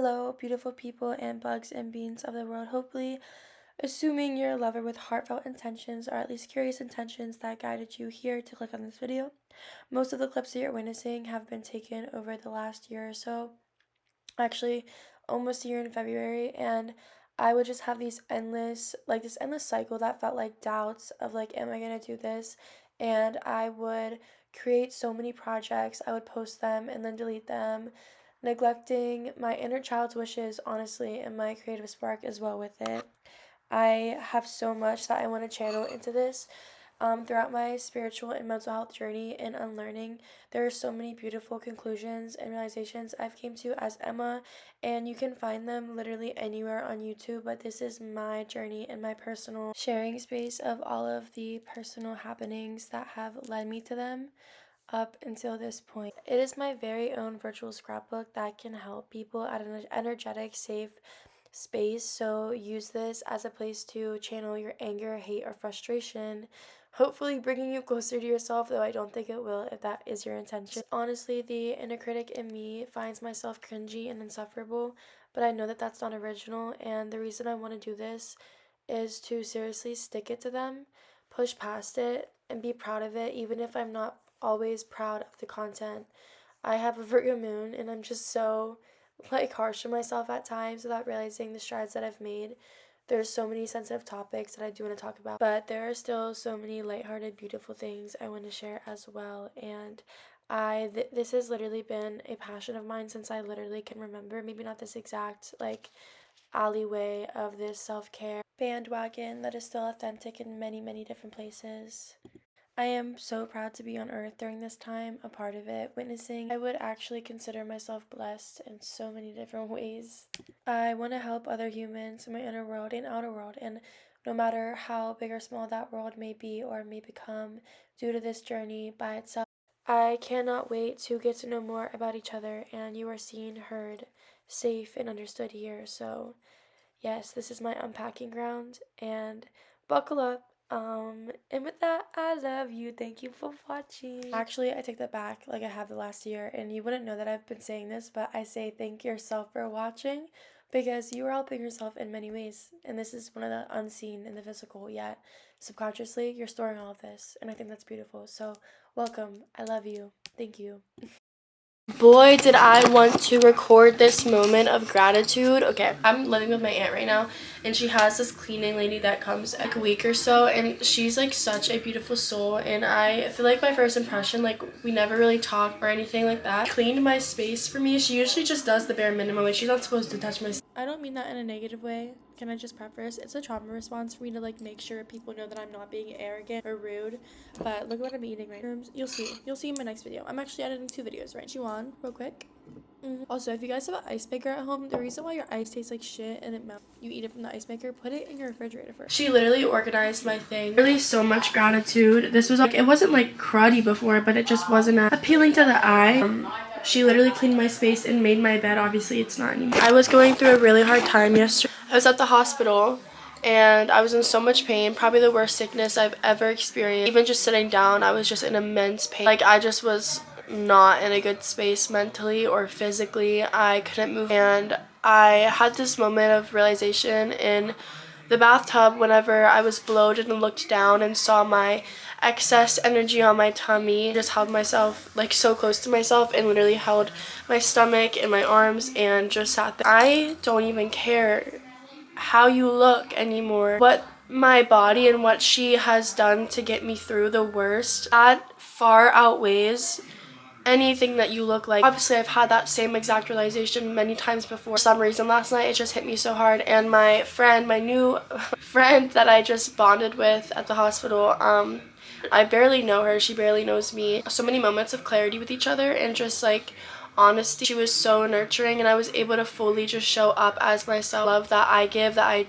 Hello, beautiful people and bugs and beans of the world. Hopefully, assuming you're a lover with heartfelt intentions or at least curious intentions that guided you here to click on this video. Most of the clips that you're witnessing have been taken over the last year or so, actually almost a year in February, and I would just have this endless cycle that felt like doubts of like, am I gonna do this? And I would create so many projects, I would post them and then delete them, neglecting my inner child's wishes, honestly, and my creative spark as well with it. I have so much that I want to channel into this. Throughout my spiritual and mental health journey and unlearning, there are so many beautiful conclusions and realizations I've came to as Emma, and you can find them literally anywhere on YouTube, but this is my journey and my personal sharing space of all of the personal happenings that have led me to them up until this point. It is my very own virtual scrapbook that can help people at an energetic, safe space. So use this as a place to channel your anger, hate, or frustration. Hopefully, bringing you closer to yourself, though I don't think it will if that is your intention. Honestly, the inner critic in me finds myself cringy and insufferable, but I know that that's not original. And the reason I want to do this is to seriously stick it to them, push past it, and be proud of it, even if I'm not always proud of the content. I have a Virgo moon, and I'm just so like harsh on myself at times without realizing the strides that I've made. There's so many sensitive topics that I do want to talk about, but there are still so many lighthearted, beautiful things I want to share as well. And this has literally been a passion of mine since I literally can remember. Maybe not this exact like alleyway of this self care bandwagon that is still authentic in many, many different places. I am so proud to be on earth during this time, a part of it, witnessing. I would actually consider myself blessed in so many different ways. I want to help other humans in my inner world and outer world, and no matter how big or small that world may be or may become due to this journey by itself, I cannot wait to get to know more about each other, and you are seen, heard, safe, and understood here. So, yes, this is my unpacking ground, and buckle up. And with that, I love you. Thank you for watching. Actually, I take that back, like I have the last year, and you wouldn't know that I've been saying this, but I say thank yourself for watching because you are helping yourself in many ways, and this is one of the unseen in the physical, yet subconsciously you're storing all of this, and I think that's beautiful. So, welcome. I love you. Thank you. Boy, did I want to record this moment of gratitude. Okay, I'm living with my aunt right now, and she has this cleaning lady that comes like a week or so, and she's like such a beautiful soul, and I feel like my first impression, like we never really talked or anything like that. Cleaned my space for me. She usually just does the bare minimum. Like she's not supposed to touch my. I don't mean that in a negative way. Can I just preface? It's a trauma response for me to like make sure people know that I'm not being arrogant or rude. But look at what I'm eating right now. You'll see. You'll see in my next video. I'm actually editing 2 videos right. You on real quick. Also, if you guys have an ice maker at home, the reason why your ice tastes like shit and it melts, you eat it from the ice maker, put it in your refrigerator first. She literally organized my thing. Really so much gratitude. This was like, it wasn't like cruddy before, but it just wasn't appealing to the eye. She literally cleaned my space and made my bed. Obviously, it's not anymore. I was going through a really hard time yesterday. I was at the hospital and I was in so much pain, probably the worst sickness I've ever experienced. Even just sitting down, I was just in immense pain. Like I just was not in a good space mentally or physically. I couldn't move, and I had this moment of realization in the bathtub whenever I was bloated and looked down and saw my excess energy on my tummy. I just held myself like so close to myself and literally held my stomach and my arms and just sat there. I don't even care how you look anymore. What my body and what she has done to get me through the worst, that far outweighs anything that you look like. Obviously, I've had that same exact realization many times before. For some reason last night, it just hit me so hard, and my friend, my new friend that I just bonded with at the hospital, I barely know her, she barely knows me. So many moments of clarity with each other and just like honesty. She was so nurturing, and I was able to fully just show up as myself. Love that I give, that I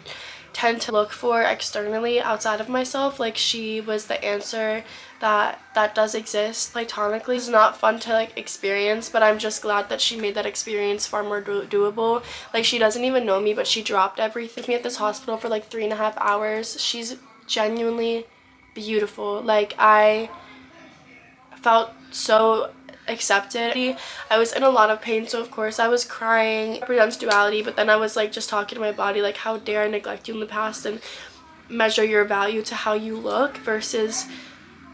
tend to look for externally outside of myself. Like she was the answer that does exist platonically. It's not fun to like experience, but I'm just glad that she made that experience far more doable. Like she doesn't even know me, but she dropped everything. Me at this hospital for like 3.5 hours. She's genuinely beautiful. Like I felt so accepted. I was in a lot of pain, so of course I was crying. It represents duality, but then I was like just talking to my body like, how dare I neglect you in the past and measure your value to how you look versus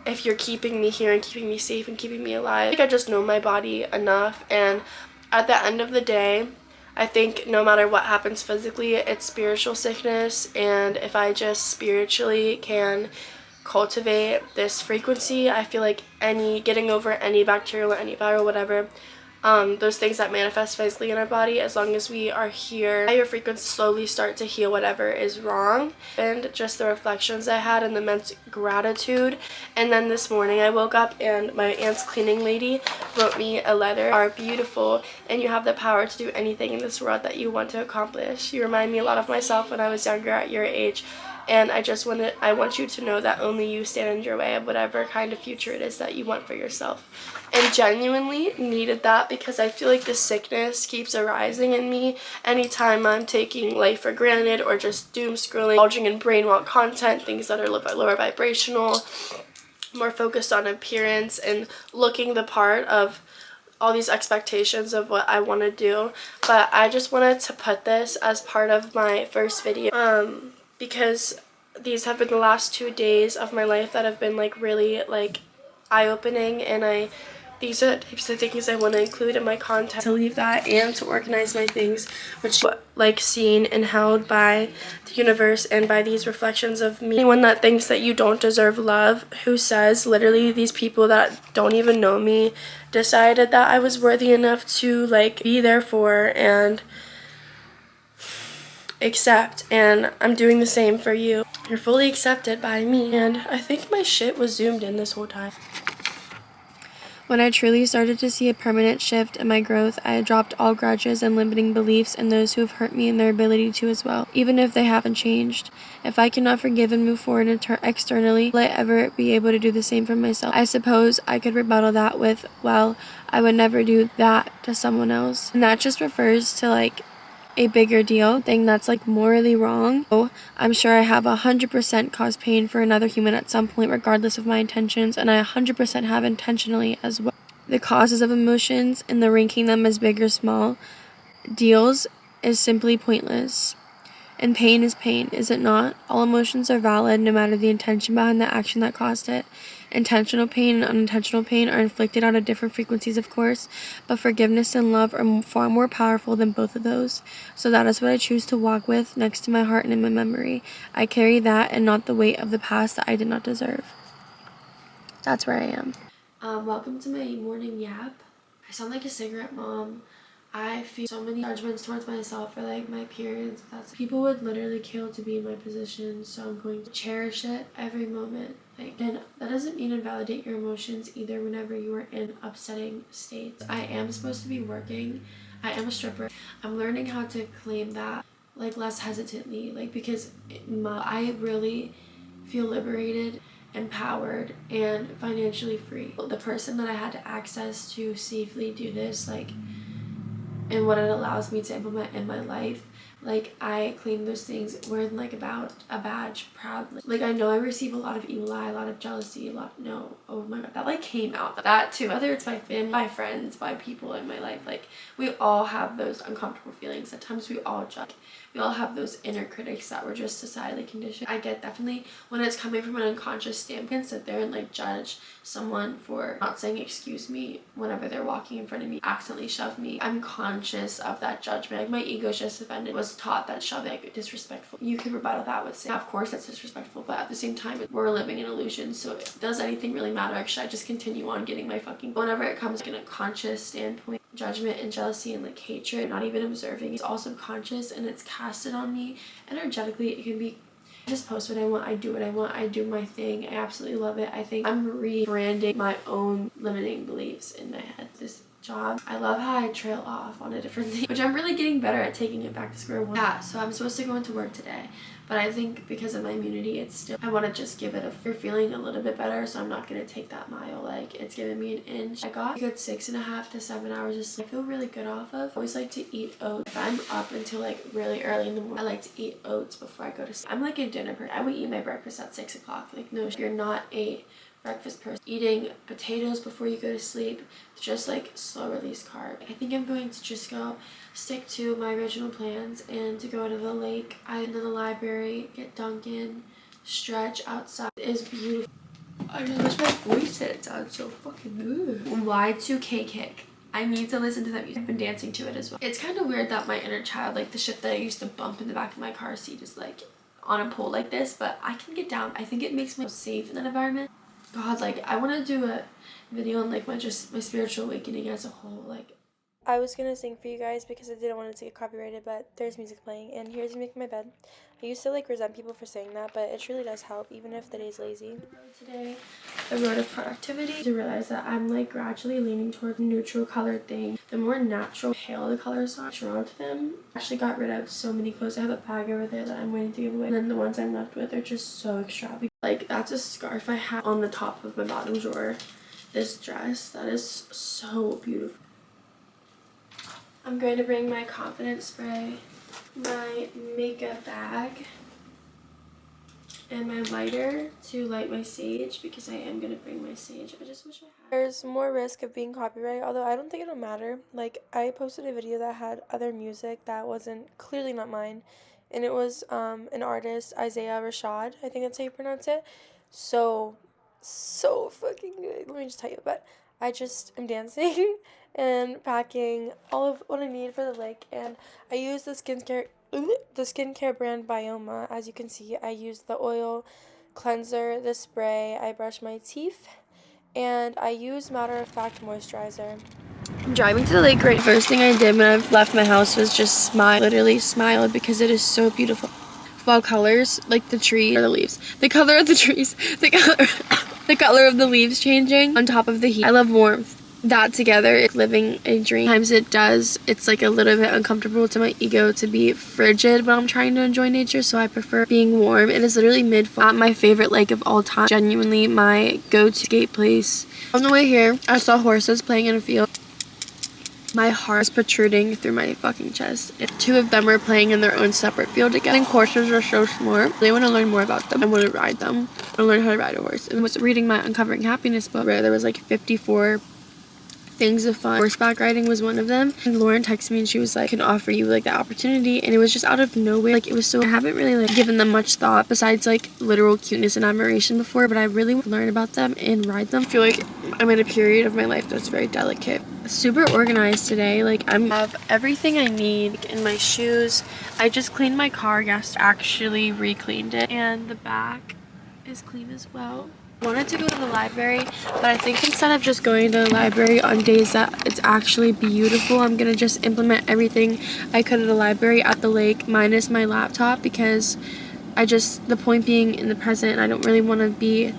if you're keeping me here and keeping me safe and keeping me alive. I just know my body enough, and at the end of the day, I think no matter what happens physically, it's spiritual sickness, and if I just spiritually can cultivate this frequency, I feel like getting over any bacterial, any viral, whatever, those things that manifest physically in our body, as long as we are here, your frequency slowly start to heal whatever is wrong. And just the reflections I had and the immense gratitude. And then this morning I woke up and my aunt's cleaning lady wrote me a letter. You are beautiful and you have the power to do anything in this world that you want to accomplish. You remind me a lot of myself when I was younger at your age. And I want you to know that only you stand in your way of whatever kind of future it is that you want for yourself. And genuinely needed that, because I feel like the sickness keeps arising in me anytime I'm taking life for granted or just doom scrolling, indulging in brainwashed content, things that are lower vibrational, more focused on appearance and looking the part of all these expectations of what I want to do. But I just wanted to put this as part of my first video because these have been the last 2 days of my life that have been like really like eye-opening, and these are the types of things I want to include in my content, to leave that and to organize my things, which like seen and held by the universe and by these reflections of me. Anyone that thinks that you don't deserve love, who says literally these people that don't even know me decided that I was worthy enough to like be there for and accept, and I'm doing the same for you. You're fully accepted by me. And I think my shit was zoomed in this whole time. When I truly started to see a permanent shift in my growth, I had dropped all grudges and limiting beliefs in those who have hurt me and their ability to as well, even if they haven't changed. If I cannot forgive and move forward externally, will I ever be able to do the same for myself? I suppose I could rebuttal that with, well, I would never do that to someone else. And that just refers to like a bigger deal thing that's like morally wrong. So I'm sure I have 100% caused pain for another human at some point, regardless of my intentions, and I 100% have intentionally as well. The causes of emotions and the ranking them as big or small deals is simply pointless. And pain is pain, is it not? All emotions are valid no matter the intention behind the action that caused it. Intentional pain and unintentional pain are inflicted out of different frequencies, of course, but forgiveness and love are far more powerful than both of those. So that is what I choose to walk with next to my heart and in my memory. I carry that and not the weight of the past that I did not deserve. That's where I am. Welcome to my morning yap. I sound like a cigarette mom. I feel so many judgments towards myself for like my appearance. People would literally kill to be in my position, so I'm going to cherish it every moment. And that doesn't mean invalidate your emotions either whenever you are in upsetting states. I am supposed to be working. I am a stripper. I'm learning how to claim that like less hesitantly, like because I really feel liberated, empowered, and financially free. The person that I had to access to safely do this, like, and what it allows me to implement in my life, like I claim those things wearing like about a badge proudly. Like I know I receive a lot of evil eye, a lot of jealousy, oh my god, that like came out. That too, whether it's my family, my friends, by people in my life, like we all have those uncomfortable feelings. Sometimes we all judge. We all have those inner critics that were just societally conditioned. I get definitely when it's coming from an unconscious standpoint, sit there and like judge someone for not saying excuse me whenever they're walking in front of me, accidentally shove me. I'm conscious of that judgment. Like my ego's just offended, was taught that shoving like disrespectful. You could rebuttal that with saying, of course that's disrespectful, but at the same time we're living in illusion, so does anything really matter? Should I just continue on getting my fucking, whenever it comes in a conscious standpoint, judgment and jealousy and like hatred, not even observing, it's all subconscious and it's casted on me energetically. It can be, I just post what I want, I do what I want, I do my thing. I absolutely love it. I think I'm rebranding my own limiting beliefs in my head. This job, I love how I trail off on a different thing, which I'm really getting better at, taking it back to square one. Yeah, so I'm supposed to go into work today, but I think because of my immunity, it's still, I want to just give it a feeling a little bit better, so I'm not going to take that mile. Like it's giving me an inch. I got a good 6.5 to 7 hours of sleep. I feel really good off of. I always like to eat oats. If I'm up until like really early in the morning, I like to eat oats before I go to sleep. I'm like a dinner person. I would eat my breakfast at 6 o'clock. Like no, you're not a breakfast person. Eating potatoes before you go to sleep, just like slow release carb. I think I'm going to just go stick to my original plans and to go to the lake, either to the library, get Dunkin', stretch outside. It is beautiful. I just wish my voice said it sounds so fucking good. Y2K Kick. I need to listen to that music. I've been dancing to it as well. It's kind of weird that my inner child, like the shit that I used to bump in the back of my car seat, is like on a pole like this, but I can get down. I think it makes me feel safe in that environment. God, like I want to do a video on like my spiritual awakening as a whole. Like I was gonna sing for you guys because I didn't want it to get copyrighted, but there's music playing, and here's me making my bed. I used to like resent people for saying that, but it truly does help, even if the day's lazy. Today, the road of productivity, to realize that I'm like gradually leaning toward neutral colored things. The more natural, pale the colors are, drawn to them. I actually got rid of so many clothes. I have a bag over there that I'm waiting to give away, and then the ones I'm left with are just so extravagant. Like that's a scarf I have on the top of my bottom drawer. This dress that is so beautiful. I'm going to bring my confidence spray, my makeup bag, and my lighter to light my sage because I am going to bring my sage. I just wish I had. There's more risk of being copyrighted, although I don't think it'll matter. Like, I posted a video that had other music that wasn't clearly not mine, and it was an artist, Isaiah Rashad, I think that's how you pronounce it. So fucking good. Let me just tell you, but I just am dancing and packing all of what I need for the lake, and I use the skincare brand Bioma. As you can see, I use the oil cleanser, the spray, I brush my teeth, and I use Matter of Fact moisturizer. I'm driving to the lake right. First thing I did when I left my house was just smile. Literally smiled because it is so beautiful. Fall colors, like the tree or the leaves. The color of the trees, the color of the leaves changing on top of the heat. I love warmth. That together is living a dream. Sometimes it does. It's like a little bit uncomfortable to my ego to be frigid when I'm trying to enjoy nature, so I prefer being warm. It is literally mid-fall at my favorite lake of all time. Genuinely my go-to skate place. On the way here, I saw horses playing in a field. My heart is protruding through my fucking chest. If two of them were playing in their own separate field together. I think horses are so smart. They want to learn more about them. I want to ride them. I want to learn how to ride a horse. And I was reading my Uncovering Happiness book where there was like 54 things of fun. Horseback riding was one of them. And Lauren texted me and she was like, can offer you like the opportunity, and it was just out of nowhere. Like it was so, I haven't really like given them much thought besides like literal cuteness and admiration before, but I really want to learn about them and ride them. I feel like I'm in a period of my life that's very delicate. Super organized today. Like I have everything I need in my shoes. I just cleaned my car. Yes, actually re-cleaned it, and the back is clean as well. I wanted to go to the library, but I think instead of just going to the library on days that it's actually beautiful, I'm gonna just implement everything I could at the library at the lake minus my laptop, because the point being in the present, I don't really want to be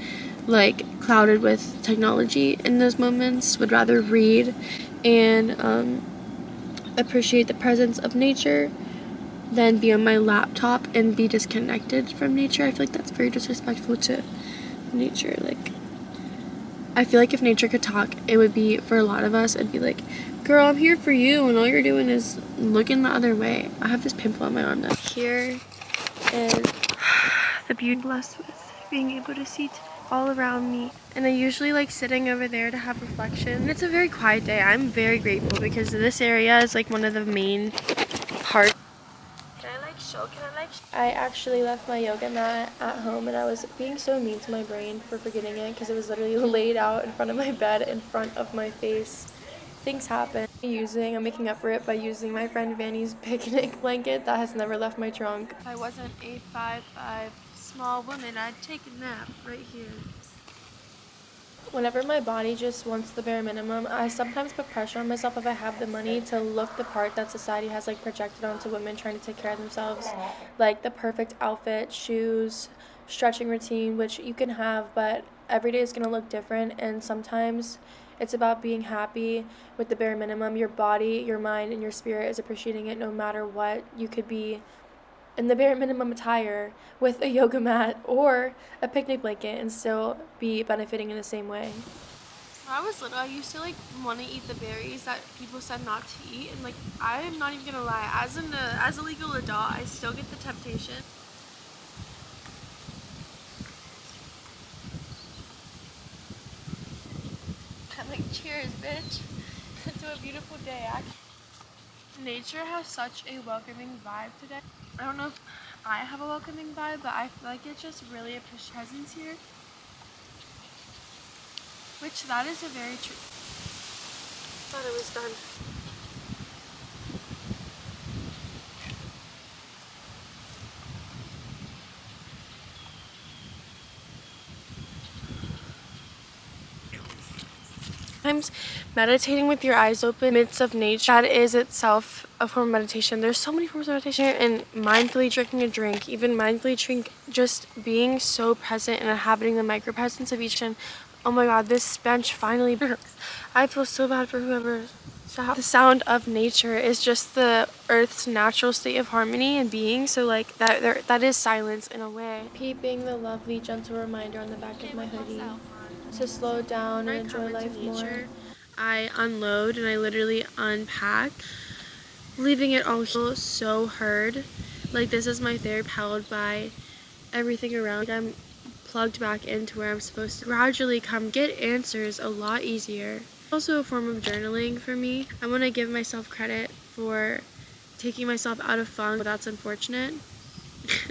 like clouded with technology in those moments. Would rather read and appreciate the presence of nature than be on my laptop and be disconnected from nature. I feel like that's very disrespectful to nature. Like I feel like if nature could talk, it would be, for a lot of us, it'd be like, girl, I'm here for you, and all you're doing is looking the other way. I have this pimple on my arm now. Here is the beauty I'm blessed with, being able to see all around me, and I usually like sitting over there to have reflection, and it's a very quiet day. I'm very grateful because this area is like one of the main parts. I actually left my yoga mat at home, and I was being so mean to my brain for forgetting it because it was literally laid out in front of my bed, in front of my face. Things happen. I'm making up for it by using my friend Vanny's picnic blanket that has never left my trunk. If I wasn't a 5'5" small woman, I'd take a nap right here. Whenever my body just wants the bare minimum, I sometimes put pressure on myself if I have the money to look the part that society has like projected onto women trying to take care of themselves. Like the perfect outfit, shoes, stretching routine, which you can have, but every day is going to look different, and sometimes it's about being happy with the bare minimum. Your body, your mind, and your spirit is appreciating it no matter what. You could be in the bare minimum attire with a yoga mat or a picnic blanket and still be benefiting in the same way. When I was little, I used to like want to eat the berries that people said not to eat, and like I am not even gonna lie, as a legal adult, I still get the temptation. Cheers, bitch. To a beautiful day. Nature has such a welcoming vibe today. I don't know if I have a welcoming vibe, but I feel like it's just really a presence here. Which that is a very true. Thought it was done. Sometimes meditating with your eyes open in the midst of nature, that is itself a form of meditation. There's so many forms of meditation, and mindfully drinking a drink, even mindfully drink, just being so present and inhabiting the micro presence of each. And oh my god, this bench finally works. I feel so bad for whoever. The sound of nature is just the earth's natural state of harmony and being, so like that is silence in a way. Keeping the lovely gentle reminder on the back of my hoodie to slow down and enjoy life more. I unload and I literally unpack, leaving it all so heard. Like, this is my therapy, held by everything around. Like, I'm plugged back into where I'm supposed to gradually come get answers a lot easier. Also a form of journaling for me. I want to give myself credit for taking myself out of funk, but that's unfortunate.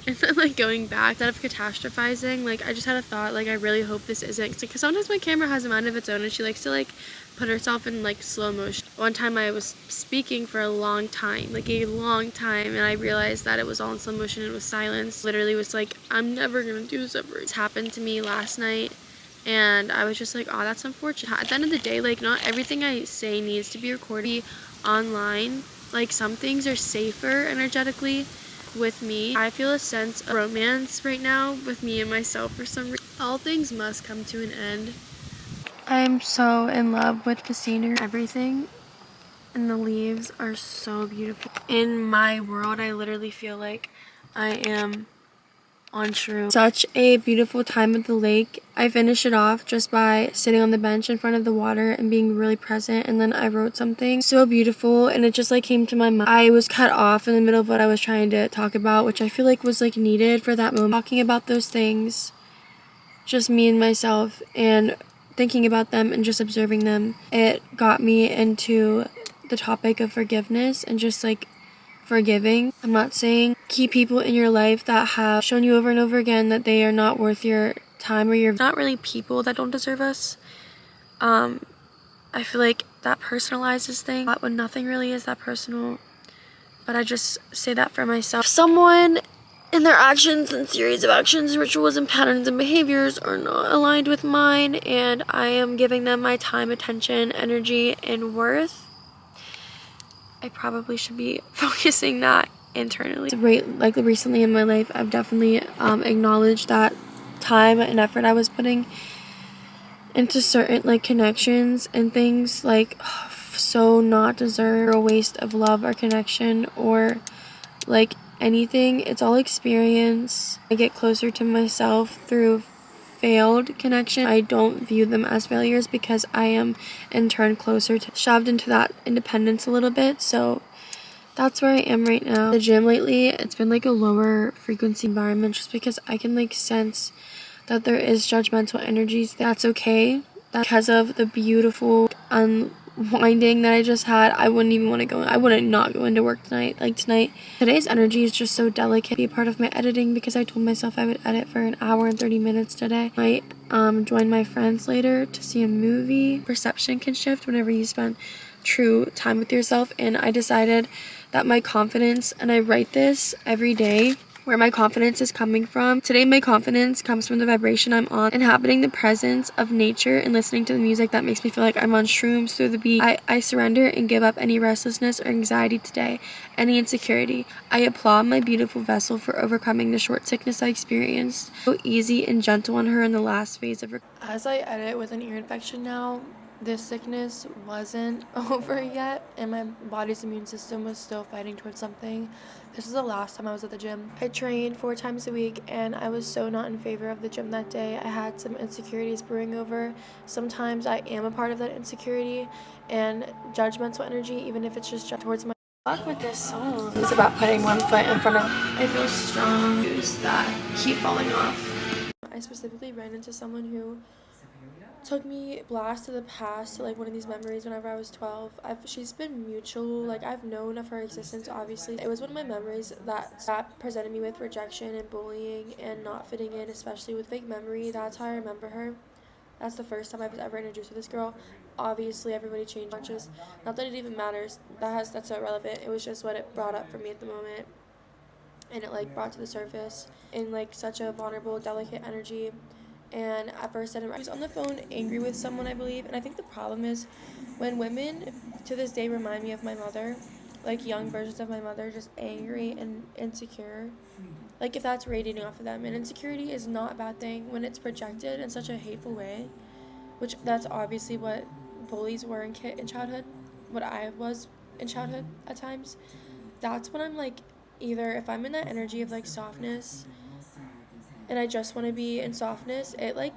And then like going back, instead of catastrophizing, like I just had a thought, like I really hope this isn't, because sometimes my camera has a mind of its own and she likes to like put herself in like slow motion. One time I was speaking for a long time, like a long time, and I realized that it was all in slow motion and it was silence. Literally was like, I'm never gonna do this ever. It's happened to me last night and I was just like, oh, that's unfortunate. At the end of the day, like not everything I say needs to be recorded online. Like some things are safer energetically. With me, I feel a sense of romance right now with me and myself for some reason. All things must come to an end. I'm so in love with the scenery, everything, and the leaves are so beautiful. In my world, I literally feel like I am on shrooms. Such a beautiful time at the lake. I finished it off just by sitting on the bench in front of the water and being really present, and then I wrote something so beautiful and it just like came to my mind. I was cut off in the middle of what I was trying to talk about, which I feel like was like needed for that moment. Talking about those things, just me and myself, and thinking about them and just observing them, it got me into the topic of forgiveness and just like forgiving. I'm not saying keep people in your life that have shown you over and over again that they are not worth your time, or you're not really people that don't deserve us. I feel like that personalizes things when nothing really is that personal, but I just say that for myself. If someone in their actions and series of actions, rituals, and patterns and behaviors are not aligned with mine, and I am giving them my time, attention, energy, and worth, I probably should be focusing that internally. Like recently in my life, I've definitely acknowledged that time and effort I was putting into certain like connections and things like so not deserve, or a waste of love or connection or like anything. It's all experience. I get closer to myself through failed connection. I don't view them as failures because I am in turn closer to shoved into that independence a little bit. So that's where I am right now. The gym lately, it's been like a lower frequency environment just because I can like sense that there is judgmental energies. That's okay. That's because of the beautiful unwinding that I just had. I wouldn't even want to go. I wouldn't not go into work tonight. Like tonight, today's energy is just so delicate. Be a part of my editing because I told myself I would edit for an hour and 30 minutes today. I might join my friends later to see a movie. Perception can shift whenever you spend true time with yourself, and I decided that my confidence, and I write this every day, where my confidence is coming from. Today, my confidence comes from the vibration I'm on, inhabiting the presence of nature and listening to the music that makes me feel like I'm on shrooms through the beat. I surrender and give up any restlessness or anxiety today, any insecurity. I applaud my beautiful vessel for overcoming the short sickness I experienced. So easy and gentle on her in the last phase of her. As I edit with an ear infection now, this sickness wasn't over yet, and my body's immune system was still fighting towards something. This is the last time I was at the gym. I trained 4 times a week, and I was so not in favor of the gym that day. I had some insecurities brewing over. Sometimes I am a part of that insecurity and judgmental energy, even if it's just towards my luck with this song. It's about putting one foot in front of. I feel strong shoes that keep falling off. I specifically ran into someone who took me blast to the past to like one of these memories whenever I was 12. She's been mutual, like I've known of her existence obviously. It was one of my memories that presented me with rejection and bullying and not fitting in, especially with fake memory. That's how I remember her. That's the first time I was ever introduced to this girl. Obviously everybody changes. Not that it even matters. That's irrelevant. It was just what it brought up for me at the moment. And it like brought to the surface in like such a vulnerable, delicate energy. And at first I was on the phone angry with someone, I believe. And I think the problem is when women to this day remind me of my mother, like young versions of my mother, just angry and insecure. Like if that's radiating off of them. And insecurity is not a bad thing when it's projected in such a hateful way, which that's obviously what bullies were in childhood, what I was in childhood at times. That's when I'm like, either if I'm in that energy of like softness and I just want to be in softness, it like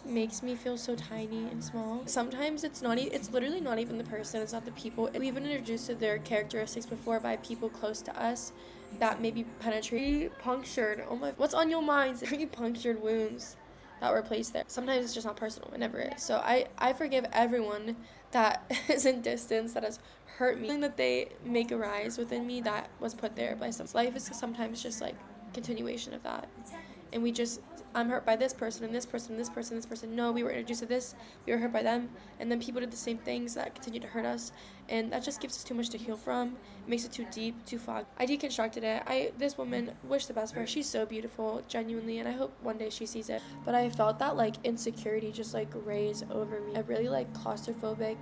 makes me feel so tiny and small. Sometimes it's literally not even the person, it's not the people. We've been introduced to their characteristics before by people close to us that maybe penetrate punctured. Oh my, what's on your minds? Pretty punctured wounds that were placed there. Sometimes it's just not personal, it never is. So I forgive everyone that is in distance that has hurt me. Something that they make arise within me that was put there by some. Life is sometimes just like continuation of that. And I'm hurt by this person and this person and this person and this person. No, we were introduced to this, we were hurt by them, and then people did the same things that continue to hurt us, and that just gives us too much to heal from. It makes it too deep, too foggy. I deconstructed it. This woman, wish the best for her. She's so beautiful, genuinely, and I hope one day she sees it. But I felt that like insecurity just like raise over me. A really like claustrophobic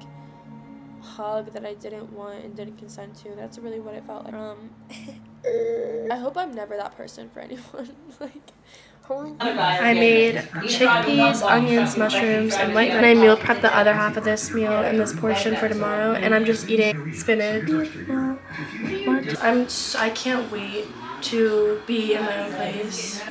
hug that I didn't want and didn't consent to. That's really what it felt like. I hope I'm never that person for anyone. Like, I made chickpeas, onions, mushrooms, and white rice. And I meal prepped the other half of this meal and this portion for tomorrow, and I'm just eating spinach. I can't wait to be in my own place.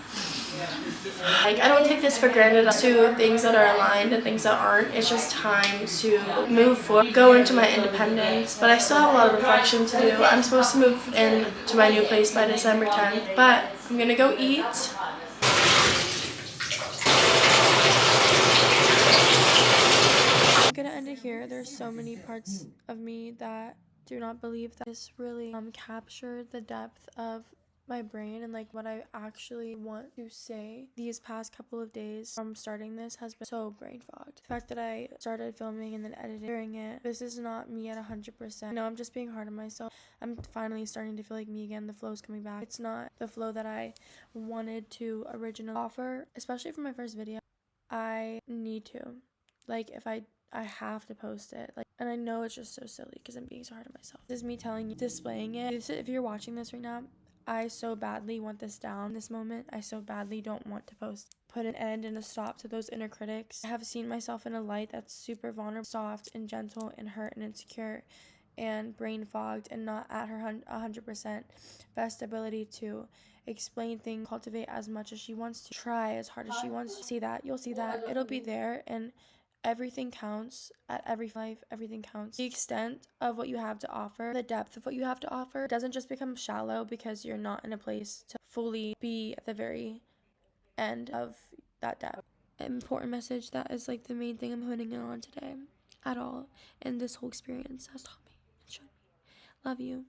Like, I don't take this for granted to things that are aligned and things that aren't. It's just time to move forward, go into my independence, but I still have a lot of reflection to do. I'm supposed to move into my new place by December 10th, but I'm gonna go eat. I'm gonna end it here. There's so many parts of me that do not believe that this really captured the depth of my brain and like what I actually want to say. These past couple of days from starting this has been so brain fogged. The fact that I started filming and then editing it, this is not me at 100%. No, I'm just being hard on myself. I'm finally starting to feel like me again. The flow's coming back. It's not the flow that I wanted to originally offer, especially for my first video. I need to. Like, if I have to post it. Like, and I know it's just so silly because I'm being so hard on myself. This is me telling you, displaying it. If you're watching this right now, I so badly want this down this moment. I so badly don't want to put an end and a stop to those inner critics. I have seen myself in a light that's super vulnerable, soft and gentle and hurt and insecure and brain fogged and not at her 100% best ability to explain things, cultivate as much as she wants to, try as hard as she wants to. See that, you'll see that, it'll be there, and everything counts. At every life, everything counts. The extent of what you have to offer, the depth of what you have to offer, doesn't just become shallow because you're not in a place to fully be at the very end of that depth. An important message that is like the main thing I'm honing in on today at all, and this whole experience has taught me and shown me. Love you.